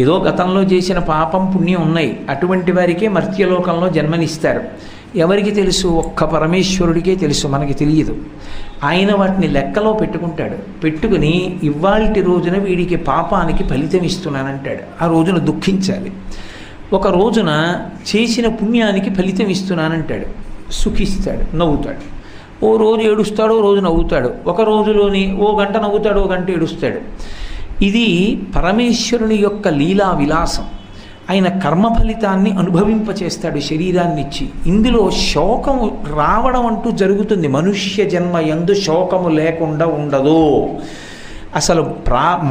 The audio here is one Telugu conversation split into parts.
ఏదో గతంలో చేసిన పాపం పుణ్యం ఉన్నాయి, అటువంటి వారికే మర్త్యలోకంలో జన్మనిస్తారు. ఎవరికి తెలుసు? ఒక్క పరమేశ్వరుడికే తెలుసు, మనకి తెలియదు. ఆయన వాటిని లెక్కలో పెట్టుకుంటాడు. పెట్టుకుని ఇవాల్టి రోజున వీడికి పాపానికి ఫలితం ఇస్తున్నానంటాడు. ఆ రోజున దుఃఖించాలి. ఒక రోజున చేసిన పుణ్యానికి ఫలితం ఇస్తున్నానంటాడు, సుఖిస్తాడు, నవ్వుతాడు. ఓ రోజు ఏడుస్తాడు, ఓ రోజు నవ్వుతాడు. ఒక రోజులోని ఓ గంట నవ్వుతాడు, ఓ గంట ఏడుస్తాడు. ఇది పరమేశ్వరుని యొక్క లీలా విలాసం. ఆయన కర్మ ఫలితాన్ని అనుభవింపచేస్తాడు శరీరాన్ని ఇచ్చి. ఇందులో శోకము రావడం అంటూ జరుగుతుంది. మనుష్య జన్మ యందు శోకము లేకుండా ఉండదు. అసలు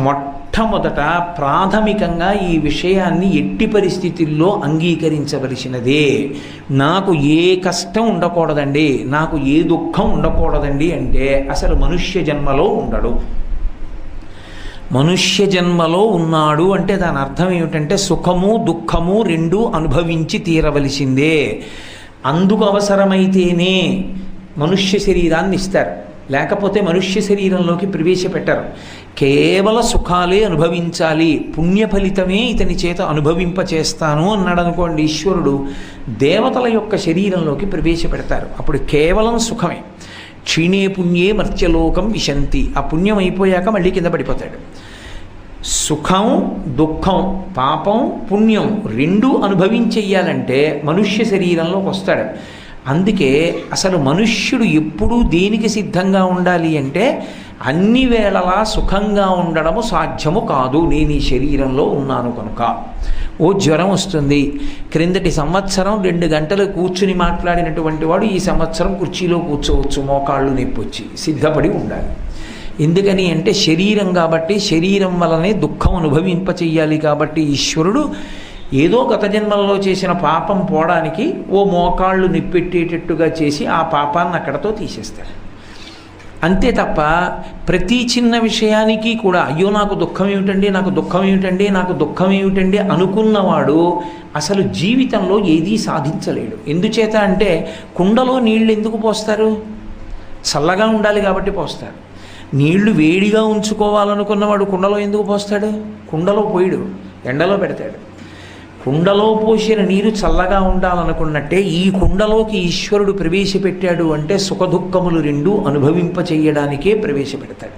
మొట్టమొదట ప్రాథమికంగా ఈ విషయాన్ని ఎట్టి పరిస్థితుల్లో అంగీకరించవలసినదే. నాకు ఏ కష్టం ఉండకూడదండి, నాకు ఏ దుఃఖం ఉండకూడదండి అంటే అసలు మనుష్య జన్మలో ఉండడు. మనుష్య జన్మలో ఉన్నాడు అంటే దాని అర్థం ఏమిటంటే సుఖము దుఃఖము రెండూ అనుభవించి తీరవలసిందే. అందుకు అవసరమైతేనే మనుష్య శరీరాన్ని ఇస్తారు, లేకపోతే మనుష్య శరీరంలోకి ప్రవేశపెట్టరు. కేవల సుఖాలే అనుభవించాలి, పుణ్య ఫలితమే ఇతని చేత అనుభవింపచేస్తాను అన్నాడు అనుకోండి ఈశ్వరుడు, దేవతల యొక్క శరీరంలోకి ప్రవేశపెడతారు. అప్పుడు కేవలం సుఖమే. క్షీణే పుణ్యే మర్త్యలోకం విశంతి. ఆ పుణ్యం అయిపోయాక మళ్ళీ కింద పడిపోతాడు. సుఖం దుఃఖం, పాపం పుణ్యం రెండూ అనుభవించెయ్యాలంటే మనుష్య శరీరంలోకి వస్తాడు. అందుకే అసలు మనుష్యుడు ఎప్పుడూ దేనికి సిద్ధంగా ఉండాలి అంటే అన్ని వేళలా సుఖంగా ఉండడము సాధ్యము కాదు. నేను ఈ శరీరంలో ఉన్నాను కనుక. ఓ జ్వరం వస్తుంది, క్రిందటి సంవత్సరం 2 గంటలు కూర్చుని మాట్లాడినటువంటి వాడు ఈ సంవత్సరం కుర్చీలో కూర్చోవచ్చు, మోకాళ్ళు నొప్పి వచ్చి సిద్ధపడి ఉండాలి. ఎందుకని అంటే శరీరం కాబట్టి, శరీరం వలనే దుఃఖం అనుభవింపచేయాలి కాబట్టి ఈశ్వరుడు ఏదో గత జన్మలలో చేసిన పాపం పోవడానికి ఓ మోకాళ్ళు నిప్పెట్టేటట్టుగా చేసి ఆ పాపాన్ని అక్కడతో తీసేస్తాడు. అంతే తప్ప ప్రతి చిన్న విషయానికి కూడా అయ్యో నాకు దుఃఖం ఏమిటండి, నాకు దుఃఖం ఏమిటండి, నాకు దుఃఖం ఏమిటండి అనుకున్నవాడు అసలు జీవితంలో ఏదీ సాధించలేడు. ఎందుచేత అంటే కుండలో నీళ్ళు ఎందుకు పోస్తారు? చల్లగా ఉండాలి కాబట్టి పోస్తారు. నీళ్లు వేడిగా ఉంచుకోవాలనుకున్నవాడు కుండలో ఎందుకు పోస్తాడు? కుండలో పోయిడు, ఎండలో పెడతాడు. కుండలో పోసిన నీరు చల్లగా ఉండాలనుకున్నట్టే ఈ కుండలోకి ఈశ్వరుడు ప్రవేశపెట్టాడు అంటే సుఖదుఖములు రెండూ అనుభవింపచేయడానికే ప్రవేశపెడతాడు.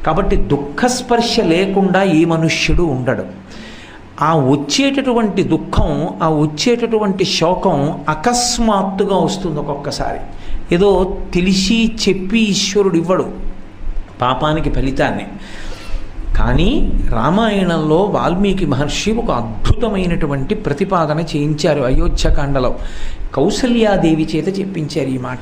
కాబట్టి దుఃఖస్పర్శ లేకుండా ఏ మనుష్యుడు ఉండడు. ఆ వచ్చేటటువంటి దుఃఖం, ఆ వచ్చేటటువంటి శోకం అకస్మాత్తుగా వస్తుంది. ఒక్కొక్కసారి ఏదో తెలిసి చెప్పి ఈశ్వరుడు ఇవ్వడు పాపానికి ఫలితాన్ని. కానీ రామాయణంలో వాల్మీకి మహర్షి ఒక అద్భుతమైనటువంటి ప్రతిపాదన చేయించారు. అయోధ్యకాండలో కౌసల్యాదేవి చేత చెప్పించారు ఈ మాట.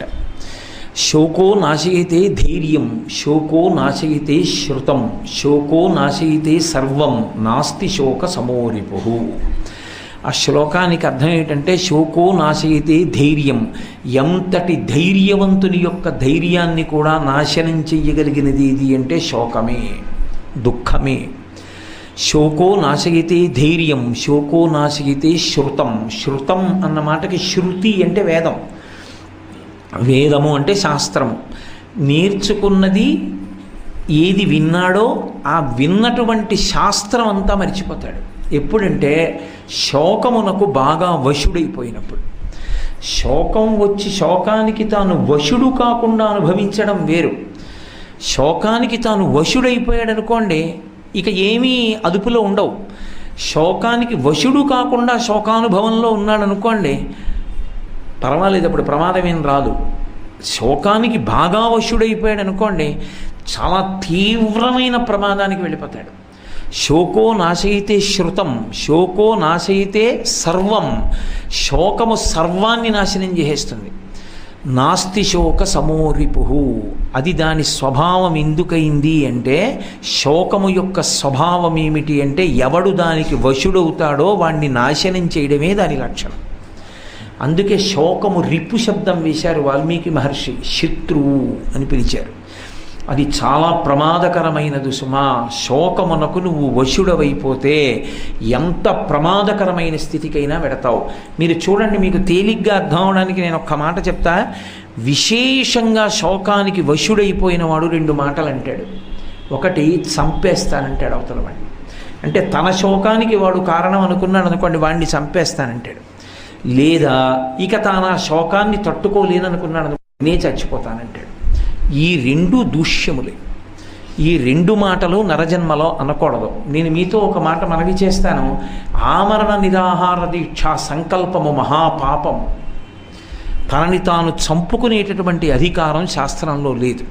శోకో నాశయతే ధైర్యం, శోకో నాశయతే శృతం, శోకో నాశయతే సర్వం, నాస్తి శోక సమోరిపు. ఆ శ్లోకానికి అర్థం ఏంటంటే శోకో నాశయతే ధైర్యం, ఎంతటి ధైర్యవంతుని యొక్క ధైర్యాన్ని కూడా నాశనం చెయ్యగలిగినది ఏది అంటే శోకమే, దుఃఖమే. శోకో నాశయతే ధైర్యం, శోకో నాశయతే శృతం. శృతం అన్న మాటకి శృతి అంటే వేదం, వేదము అంటే శాస్త్రము. నేర్చుకున్నది ఏది విన్నాడో ఆ విన్నటువంటి శాస్త్రం అంతా మర్చిపోతాడు. ఎప్పుడంటే శోకమునకు బాగా వశుడైపోయినప్పుడు. శోకం వచ్చి శోకానికి తాను వశుడు కాకుండా అనుభవించడం వేరు. శోకానికి తాను వశుడైపోయాడు అనుకోండి, ఇక ఏమీ అదుపులో ఉండవు. శోకానికి వశుడు కాకుండా శోకానుభవంలో ఉన్నాడు అనుకోండి, పర్వాలేదు, అప్పుడు ప్రమాదం ఏం రాదు. శోకానికి బాగా వశుడైపోయాడు అనుకోండి, చాలా తీవ్రమైన ప్రమాదానికి వెళ్ళిపోతాడు. శోకో నాశయితే శృతం, శోకో నాశయితే సర్వం. శోకము సర్వాన్ని నాశనం చేసేస్తుంది. నాస్తి శోక సమోరిపు. అది దాని స్వభావం ఎందుకైంది అంటే, శోకము యొక్క స్వభావం ఏమిటి అంటే ఎవడు దానికి వశుడవుతాడో వాణ్ణి నాశనం చేయడమే దాని లక్షణం. అందుకే శోకము రిపు శబ్దం వేశారు వాల్మీకి మహర్షి, శత్రువు అని పిలిచారు. అది చాలా ప్రమాదకరమైనది సుమా. శోకమునకు నువ్వు వశుడవైపోతే ఎంత ప్రమాదకరమైన స్థితికైనా వెడతావు. మీరు చూడండి, మీకు తేలిగ్గా అర్థం అవడానికి నేను ఒక్క మాట చెప్తా. విశేషంగా శోకానికి వశుడైపోయిన వాడు 2 మాటలు అంటాడు. ఒకటి చంపేస్తానంటాడు అవతల వాడిని. అంటే తన శోకానికి వాడు కారణం అనుకున్నాడు అనుకోండి, వాడిని చంపేస్తానంటాడు. లేదా ఇక తాను ఆ శోకాన్ని తట్టుకోలేననుకున్నాడు అనుకోండి, నే చచ్చిపోతానంటాడు. ఈ రెండు దూష్యములే. ఈ రెండు మాటలు నరజన్మలో అనకూడదు. నేను మీతో ఒక మాట మనవి చేస్తాను. ఆమరణ నిరాహార దీక్ష సంకల్పము మహాపాపము. తనని తాను చంపుకునేటటువంటి అధికారం శాస్త్రంలో లేదు.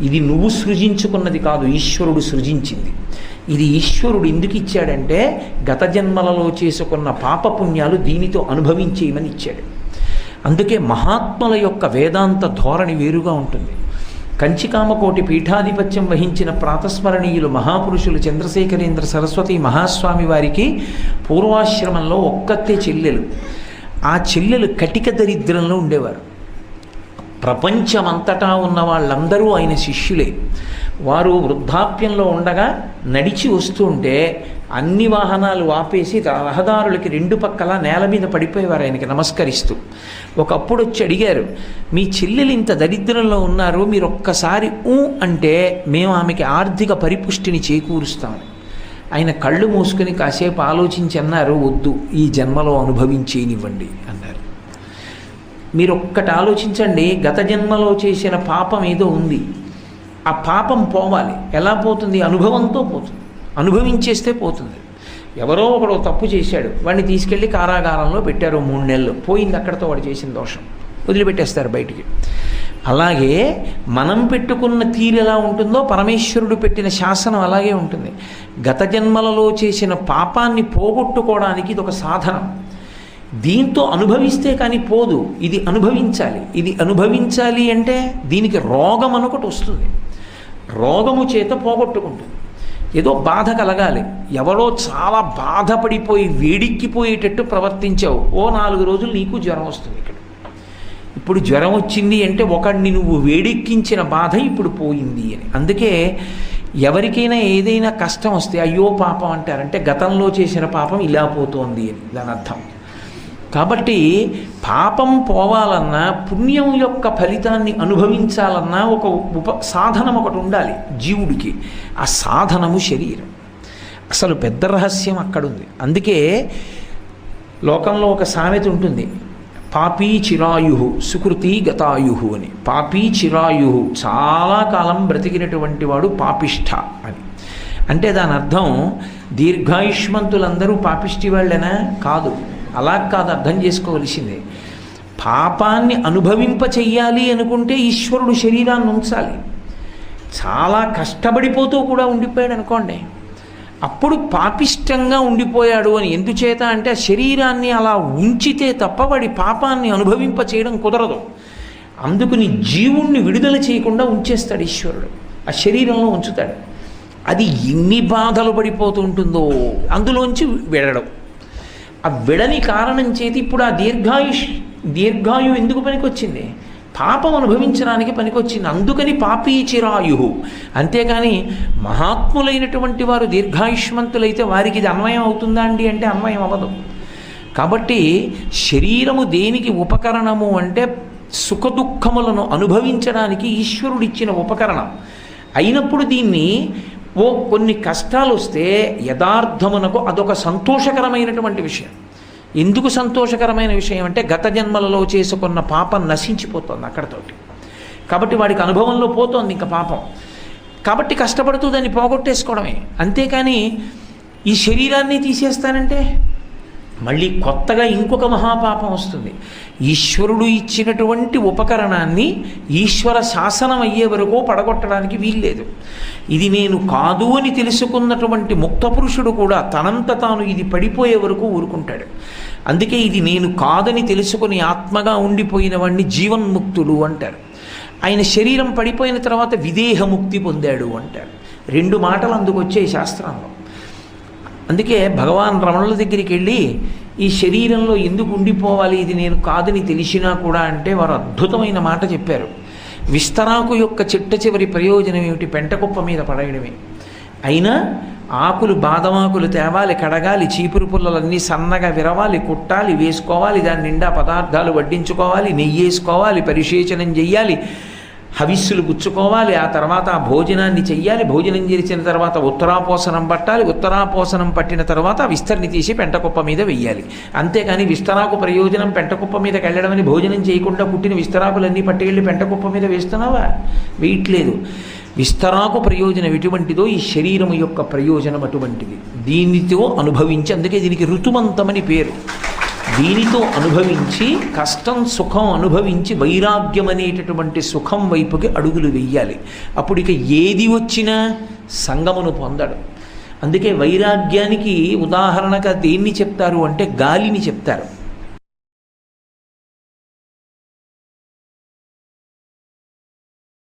ఇది నువ్వు సృజించుకున్నది కాదు, ఈశ్వరుడు సృజించింది. ఇది ఈశ్వరుడు ఎందుకు ఇచ్చాడంటే గత జన్మలలో చేసుకున్న పాపపుణ్యాలు దీనితో అనుభవించేయమని ఇచ్చాడు. అందుకే మహాత్ముల యొక్క వేదాంత ధోరణి వేరుగా ఉంటుంది. కంచికామకోటి పీఠాధిపత్యం వహించిన ప్రాతస్మరణీయులు మహాపురుషులు చంద్రశేఖరేంద్ర సరస్వతి మహాస్వామి వారికి పూర్వాశ్రమంలో ఒక్కతే చెల్లెలు. ఆ చెల్లెలు కటిక దరిద్రంలో ఉండేవారు. ప్రపంచమంతటా ఉన్న వాళ్ళందరూ ఆయన శిష్యులే. వారు వృద్ధాప్యంలో ఉండగా నడిచి వస్తుంటే అన్ని వాహనాలు ఆపేసి రహదారులకి రెండు పక్కల నేల మీద పడిపోయేవారు ఆయనకి నమస్కరిస్తూ. ఒకప్పుడు వచ్చి అడిగారు, మీ చెల్లెలు ఇంత దరిద్రంలో ఉన్నారు, మీరు ఒక్కసారి అంటే మేము ఆమెకి ఆర్థిక పరిపుష్టిని చేకూరుస్తామని. ఆయన కళ్ళు మూసుకుని కాసేపు ఆలోచించి అన్నారు, వద్దు, ఈ జన్మలో అనుభవించేనివ్వండి అన్నారు. మీరు ఒక్కటి ఆలోచించండి, గత జన్మలో చేసిన పాపం ఏదో ఉంది. ఆ పాపం పోవాలి. ఎలా పోతుంది? అనుభవంతో పోతుంది. అనుభవించేస్తే పోతుంది. ఎవరో ఒకడు తప్పు చేశాడు, వాడిని తీసుకెళ్ళి కారాగారంలో పెట్టారు 3 నెలలు, పోయింది అక్కడితో వాడు చేసిన దోషం, వదిలిపెట్టేస్తారు బయటికి. అలాగే మనం పెట్టుకున్న తీరు ఎలా ఉంటుందో పరమేశ్వరుడు పెట్టిన శాసనం అలాగే ఉంటుంది. గత జన్మలలో చేసిన పాపాన్ని పోగొట్టుకోవడానికి ఇది ఒక సాధనం. దీంతో అనుభవిస్తే కానీ పోదు, ఇది అనుభవించాలి. ఇది అనుభవించాలి అంటే దీనికి రోగం ఒకటి వస్తుంది. రోగము చేత పోగొట్టుకుంటుంది. ఏదో బాధ కలగాలి. ఎవరో చాలా బాధపడిపోయి వేడిక్కిపోయేటట్టు ప్రవర్తించావు, ఓ 4 రోజులు నీకు జ్వరం వస్తుంది. ఇక్కడ ఇప్పుడు జ్వరం వచ్చింది అంటే ఒకడిని నువ్వు వేడెక్కించిన బాధ ఇప్పుడు పోయింది అని. అందుకే ఎవరికైనా ఏదైనా కష్టం వస్తే అయ్యో పాపం అంటారంటే గతంలో చేసిన పాపం ఇలా పోతోంది అని దాని అర్థం. కాబట్టి పాపం పోవాలన్నా, పుణ్యం యొక్క ఫలితాన్ని అనుభవించాలన్నా ఒక సాధనం ఒకటి ఉండాలి జీవుడికి. ఆ సాధనము శరీరం. అసలు పెద్ద రహస్యం అక్కడుంది. అందుకే లోకంలో ఒక సామెత ఉంటుంది, పాపీ చిరాయు సుకృతి గతాయు అని. పాపీ చిరాయు, చాలా కాలం బ్రతికినటువంటి వాడు పాపిష్ఠ అని. అంటే దాని అర్థం దీర్ఘాయుష్మంతులందరూ పాపిష్టి వాళ్ళేనా? కాదు. అలా కాదు, అర్థం చేసుకోవలసిందే. పాపాన్ని అనుభవింప చెయ్యాలి అనుకుంటే ఈశ్వరుడు శరీరాన్ని ఉంచాలి. చాలా కష్టపడిపోతూ కూడా ఉండిపోయాడు అనుకోండి, అప్పుడు పాపిష్టంగా ఉండిపోయాడు అని. ఎందుచేత అంటే శరీరాన్ని అలా ఉంచితే తప్ప వాడి పాపాన్ని అనుభవింప చేయడం కుదరదు. అందుకుని జీవుణ్ణి విడుదల చేయకుండా ఉంచేస్తాడు ఈశ్వరుడు, ఆ శరీరంలో ఉంచుతాడు. అది ఎన్ని బాధలు పడిపోతూ ఉంటుందో అందులోంచి విడడం. ఆ విడని కారణం చేతి ఇప్పుడు ఆ దీర్ఘాయు ఎందుకు పనికొచ్చింది? పాపం అనుభవించడానికి పనికొచ్చింది. అందుకని పాపీ చిరాయు. అంతేకాని మహాత్ములైనటువంటి వారు దీర్ఘాయుష్మంతులైతే వారికి ఇది అన్వయం అవుతుందా అండి అంటే అన్వయం అవ్వదు. కాబట్టి శరీరము దేనికి ఉపకరణము అంటే సుఖదుఖములను అనుభవించడానికి ఈశ్వరుడిచ్చిన ఉపకరణం అయినప్పుడు దీన్ని కొన్ని కష్టాలు వస్తే యథార్థమునకు అదొక సంతోషకరమైనటువంటి విషయం. ఎందుకు సంతోషకరమైన విషయం అంటే గత జన్మలలో చేసుకున్న పాపం నశించిపోతుంది అక్కడతోటి. కాబట్టి వాడికి అనుభవంలో పోతోంది ఇంకా పాపం. కాబట్టి కష్టపడుతూ దాన్ని పోగొట్టేసుకోవడమే. అంతేకాని ఈ శరీరాన్ని తీసేస్తానంటే మళ్ళీ కొత్తగా ఇంకొక మహాపాపం వస్తుంది. ఈశ్వరుడు ఇచ్చినటువంటి ఉపకరణాన్ని ఈశ్వర శాసనం అయ్యే వరకు పడగొట్టడానికి వీల్లేదు. ఇది నేను కాదు అని తెలుసుకున్నటువంటి ముక్త పురుషుడు కూడా తనంత తాను ఇది పడిపోయే వరకు ఊరుకుంటాడు. అందుకే ఇది నేను కాదని తెలుసుకుని ఆత్మగా ఉండిపోయిన వాడిని జీవన్ముక్తుడు అంటారు. ఆయన శరీరం పడిపోయిన తర్వాత విదేహముక్తి పొందాడు అంటారు. 2 మాటలు అందుకు వచ్చాయి శాస్త్రంలో. అందుకే భగవాన్ రమణుల దగ్గరికి వెళ్ళి ఈ శరీరంలో ఎందుకు ఉండిపోవాలి, ఇది నేను కాదని తెలిసినా కూడా అంటే వారు అద్భుతమైన మాట చెప్పారు. విస్తరాకు యొక్క చిట్ట చివరి ప్రయోజనం ఏమిటి? పెంటకుప్ప మీద పడేయడమే. అయినా ఆకులు, బాదమాకులు తేవాలి, కడగాలి, చీపురు పుల్లలన్నీ సన్నగా విరవాలి, కుట్టాలి, వేసుకోవాలి, దాని నిండా పదార్థాలు వడ్డించుకోవాలి, నెయ్యి వేసుకోవాలి, పరిశేచనం చెయ్యాలి, హవిస్సులు పుచ్చుకోవాలి, ఆ తర్వాత ఆ భోజనాన్ని చెయ్యాలి, భోజనం చేసిన తర్వాత ఉత్తరాపోసనం పట్టాలి, ఉత్తరాపోసనం పట్టిన తర్వాత ఆ విస్తరిని తీసి పెంటకుప్ప మీద వెయ్యాలి. అంతేకాని విస్తరాకు ప్రయోజనం పెంటకుప్ప మీదకి వెళ్ళడమని భోజనం చేయకుండా పుట్టిన విస్తరాకులన్నీ పట్టుకెళ్ళి పెంటకుప్ప మీద వేస్తున్నావా? వేయట్లేదు. విస్తరాకు ప్రయోజనం ఎటువంటిదో ఈ శరీరము యొక్క ప్రయోజనం అటువంటిది. దీనితో అనుభవించి, అందుకే దీనికి ఋతుమంతమని పేరు. దీనితో అనుభవించి కష్టం సుఖం అనుభవించి వైరాగ్యం అనేటటువంటి సుఖం వైపుకి అడుగులు వెయ్యాలి. అప్పుడు ఇక ఏది వచ్చినా సంగమును పొందడు. అందుకే వైరాగ్యానికి ఉదాహరణగా దేన్ని చెప్తారు అంటే గాలిని చెప్తారు.